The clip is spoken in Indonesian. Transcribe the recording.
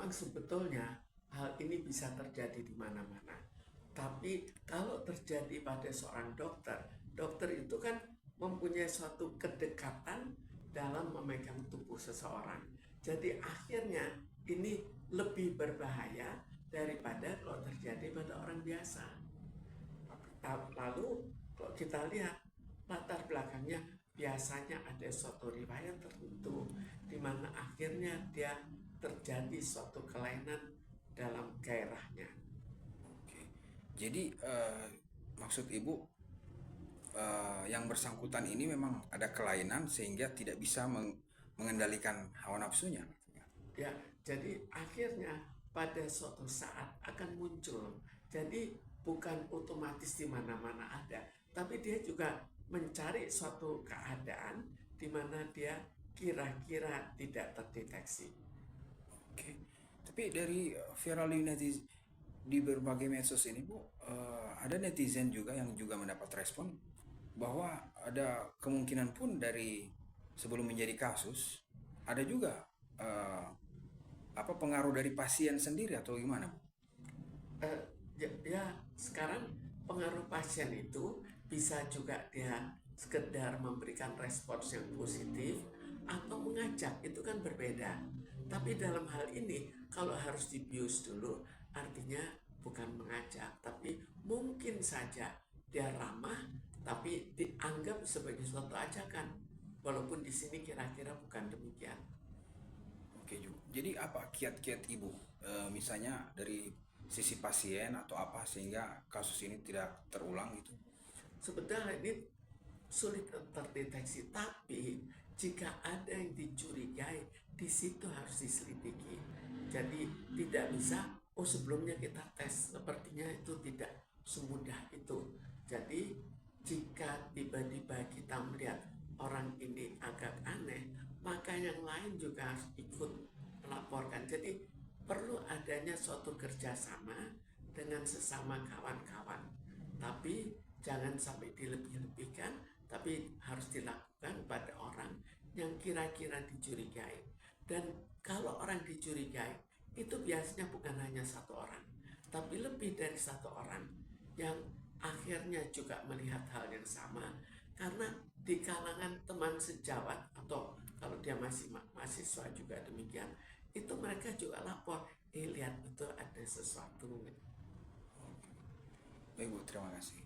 memang sebetulnya hal ini bisa terjadi di mana-mana. Tapi kalau terjadi pada seorang dokter, dokter itu kan mempunyai suatu kedekatan dalam memegang tubuh seseorang. Jadi akhirnya ini lebih berbahaya daripada kalau terjadi pada orang biasa. Lalu kalau kita lihat latar belakangnya, biasanya ada suatu riwayat tertentu di mana akhirnya dia terjadi suatu kelainan dalam gairahnya. Oke. Jadi maksud Ibu yang bersangkutan ini memang ada kelainan sehingga tidak bisa mengendalikan hawa nafsunya. Ya, jadi akhirnya pada suatu saat akan muncul. Jadi bukan otomatis di mana-mana ada, tapi dia juga mencari suatu keadaan di mana dia kira-kira tidak terdeteksi. Oke. Tapi dari viral di berbagai medsos ini Bu, ada netizen juga yang juga mendapat respon bahwa ada kemungkinan pun dari sebelum menjadi kasus ada juga apa pengaruh dari pasien sendiri atau gimana Bu? Ya, sekarang pengaruh pasien itu bisa juga dia sekedar memberikan respons yang positif atau mengajak, itu kan berbeda. Tapi dalam hal ini kalau harus dibius dulu, artinya bukan mengajak, tapi mungkin saja dia ramah tapi dianggap sebagai suatu ajakan, walaupun di sini kira-kira bukan demikian. Oke juga. Jadi apa kiat-kiat Ibu, misalnya dari sisi pasien atau apa sehingga kasus ini tidak terulang gitu? Sebetulnya ini sulit terdeteksi, tapi jika ada yang dicurigai, di situ harus diselidiki. Jadi tidak bisa, oh sebelumnya kita tes, sepertinya itu tidak semudah itu. Jadi jika tiba-tiba kita melihat orang ini agak aneh, maka yang lain juga harus ikut melaporkan. Jadi perlu adanya suatu kerjasama dengan sesama kawan-kawan. Tapi jangan sampai dilebih-lebihkan, tapi harus dilakukan pada orang yang kira-kira dicurigai. Dan kalau orang dicurigai, itu biasanya bukan hanya satu orang, tapi lebih dari satu orang yang akhirnya juga melihat hal yang sama. Karena di kalangan teman sejawat atau kalau dia masih mahasiswa juga demikian, itu mereka juga lapor, lihat betul ada sesuatu. Baik Bu, terima kasih.